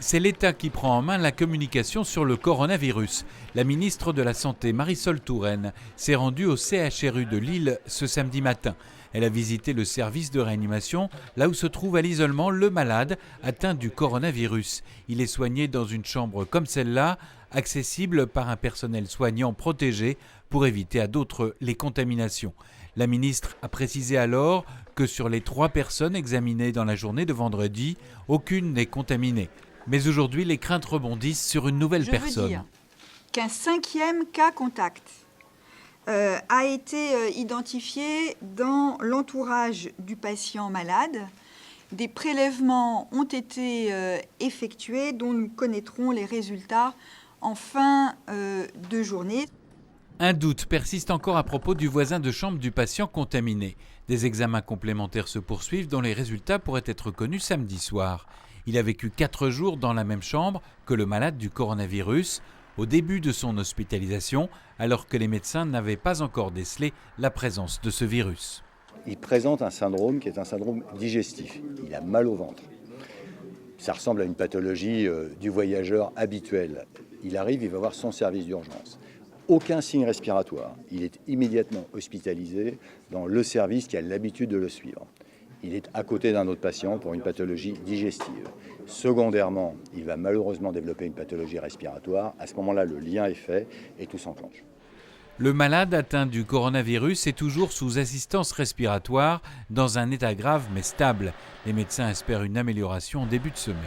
C'est l'État qui prend en main la communication sur le coronavirus. La ministre de la Santé, Marisol Touraine, s'est rendue au CHRU de Lille ce samedi matin. Elle a visité le service de réanimation, là où se trouve à l'isolement le malade atteint du coronavirus. Il est soigné dans une chambre comme celle-là, accessible par un personnel soignant protégé pour éviter à d'autres les contaminations. La ministre a précisé alors que sur les 3 personnes examinées dans la journée de vendredi, aucune n'est contaminée. Mais aujourd'hui, les craintes rebondissent sur une nouvelle personne. Je veux dire qu'un 5e cas contact a été identifié dans l'entourage du patient malade. Des prélèvements ont été effectués dont nous connaîtrons les résultats en fin de journée. Un doute persiste encore à propos du voisin de chambre du patient contaminé. Des examens complémentaires se poursuivent dont les résultats pourraient être connus samedi soir. Il a vécu 4 jours dans la même chambre que le malade du coronavirus au début de son hospitalisation, alors que les médecins n'avaient pas encore décelé la présence de ce virus. Il présente un syndrome qui est un syndrome digestif. Il a mal au ventre. Ça ressemble à une pathologie du voyageur habituel. Il arrive, il va voir son service d'urgence. Aucun signe respiratoire. Il est immédiatement hospitalisé dans le service qui a l'habitude de le suivre. Il est à côté d'un autre patient pour une pathologie digestive. Secondairement, il va malheureusement développer une pathologie respiratoire. À ce moment-là, le lien est fait et tout s'enclenche. Le malade atteint du coronavirus est toujours sous assistance respiratoire, dans un état grave mais stable. Les médecins espèrent une amélioration en début de semaine.